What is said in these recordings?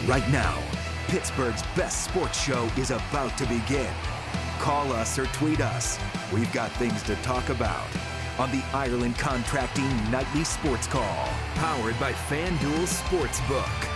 Right now, Pittsburgh's best sports show is about to begin. Call us or tweet us. We've got things to talk about on the Ireland Contracting Nightly Sports Call, powered by FanDuel Sportsbook.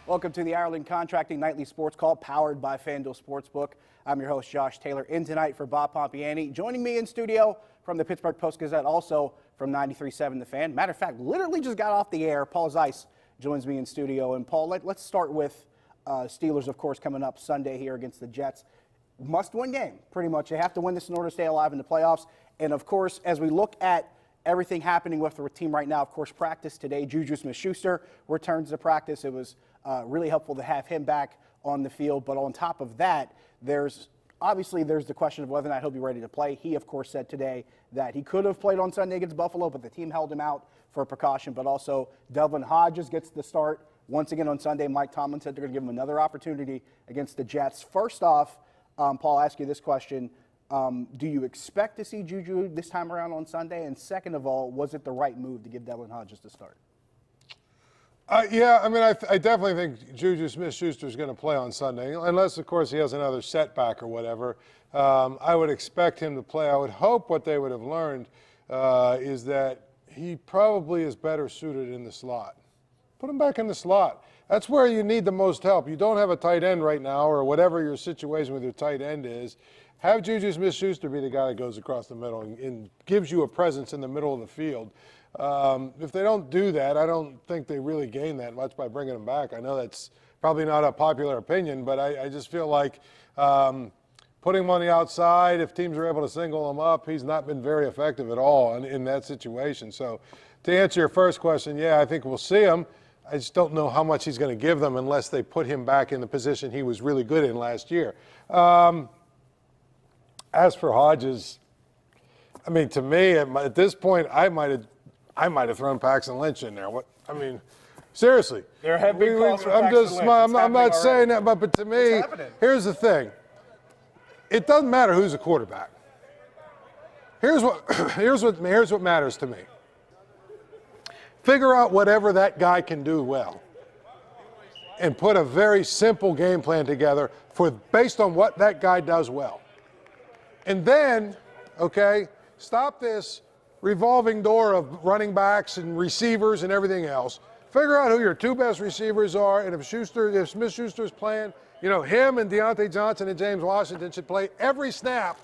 Welcome to the Ireland Contracting Nightly Sports Call, powered by FanDuel Sportsbook. I'm your host, Josh Taylor, in tonight for Bob Pompiani. Joining me in studio from the Pittsburgh Post-Gazette, also from 93.7 The Fan. Matter of fact, literally just got off the air. Paul Zeise joins me in studio. And Paul, let's start with Steelers, of course, coming up Sunday here against the Jets. Must-win game, pretty much. They have to win this in order to stay alive in the playoffs. And, of course, as we look at everything happening with the team right now, of course, practice today, Juju Smith-Schuster returns to practice. It was really helpful to have him back on the field. But on top of that, there's the question of whether or not he'll be ready to play. He, of course, said today that he could have played on Sunday against Buffalo, but the team held him out for precaution. But also, Devlin Hodges gets the start once again on Sunday. Mike Tomlin said they're going to give him another opportunity against the Jets. First off, Paul, I'll ask you this question. Do you expect to see Juju this time around on Sunday? And second of all, was it the right move to give Devlin Hodges the start? Yeah, I mean, I definitely think Juju Smith-Schuster is going to play on Sunday, unless, of course, he has another setback or whatever. I would expect him to play. I would hope what they would have learned is that he probably is better suited in the slot. Put him back in the slot. That's where you need the most help. You don't have a tight end right now, or whatever your situation with your tight end is. Have Juju Smith-Schuster be the guy that goes across the middle and gives you a presence in the middle of the field. If they don't do that, I don't think they really gain that much by bringing him back. I know that's probably not a popular opinion, but I just feel like putting him on the outside, if teams are able to single him up, he's not been very effective at all in that situation. So to answer your first question, yeah, I think we'll see him. I just don't know how much he's going to give them unless they put him back in the position he was really good in last year. As for Hodges, I mean, to me, at this point, I might have thrown Paxton Lynch in there. Seriously. There have been calls for Paxton Lynch. I'm not saying that, but to me, here's the thing. It doesn't matter who's the quarterback. Here's what matters to me. Figure out whatever that guy can do well and put a very simple game plan together based on what that guy does well. And then, okay, stop this revolving door of running backs and receivers and everything else. Figure out who your two best receivers are, and if Smith-Schuster's playing, him and Deontay Johnson and James Washington should play every snap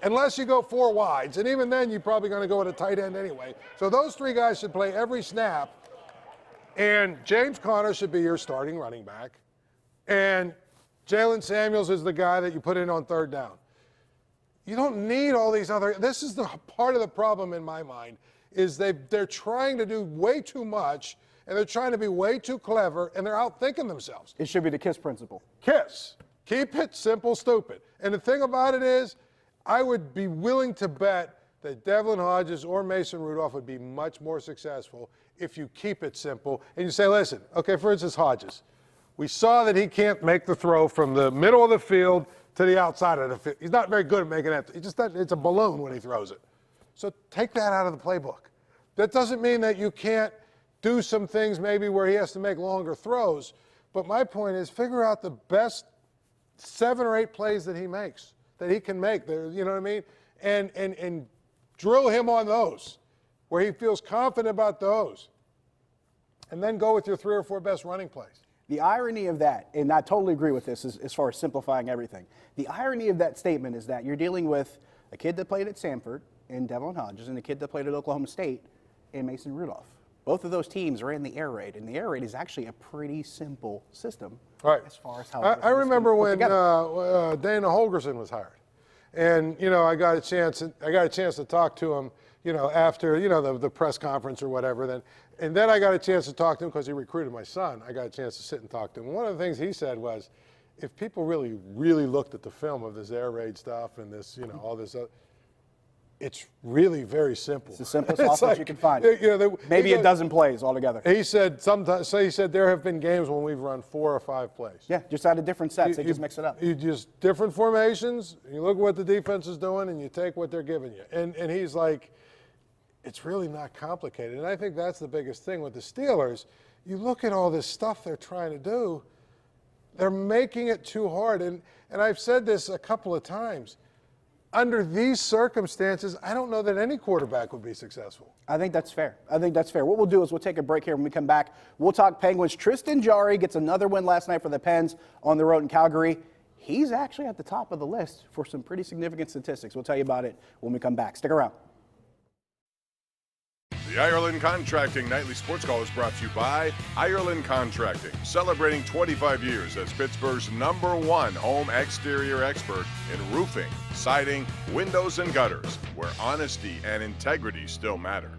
unless you go four wides. And even then, you're probably going to go with a tight end anyway. So those three guys should play every snap. And James Conner should be your starting running back. And Jalen Samuels is the guy that you put in on third down. You don't need all these other – this is the part of the problem in my mind, is they're trying to do way too much, and they're trying to be way too clever, and they're outthinking themselves. It should be the KISS principle. KISS. Keep it simple, stupid. And the thing about it is, I would be willing to bet that Devlin Hodges or Mason Rudolph would be much more successful if you keep it simple. And you say, listen, okay, for instance, Hodges. We saw that he can't make the throw from the middle of the field to the outside of the field. He's not very good at making that. It's a balloon when he throws it. So take that out of the playbook. That doesn't mean that you can't do some things maybe where he has to make longer throws. But my point is figure out the best 7 or 8 plays that he makes, that he can make. You know what I mean? And drill him on those, where he feels confident about those. And then go with your 3 or 4 best running plays. The irony of that, and I totally agree with this as far as simplifying everything, the irony of that statement is that you're dealing with a kid that played at Samford in Devlin Hodges and a kid that played at Oklahoma State in Mason Rudolph. Both of those teams are in the air raid, and the air raid is actually a pretty simple system as far as how I remember when Dana Holgerson was hired. And, I got a chance to talk to him, after, the press conference or whatever. And then I got a chance to talk to him because he recruited my son. I got a chance to sit and talk to him. One of the things he said was, if people really, really looked at the film of this air raid stuff and this, all this, it's really very simple. It's the simplest offense you can find. Maybe a dozen plays altogether. He said there have been games when we've run 4 or 5 plays. Yeah, just out of different sets. They just mix it up. You just different formations. You look at what the defense is doing, and you take what they're giving you. And he's like, it's really not complicated. And I think that's the biggest thing with the Steelers you look at all this stuff they're trying to do, they're making it too hard. And I've said this a couple of times. Under these circumstances, I don't know that any quarterback would be successful. I think that's fair. What we'll do is we'll take a break here. When we come back, we'll talk Penguins. Tristan Jarry gets another win last night for the Pens on the road in Calgary. He's actually at the top of the list for some pretty significant statistics. We'll tell you about it when we come back. Stick around. The Ireland Contracting Nightly Sports Call is brought to you by Ireland Contracting, celebrating 25 years as Pittsburgh's #1 home exterior expert in roofing, siding, windows, and gutters, where honesty and integrity still matter.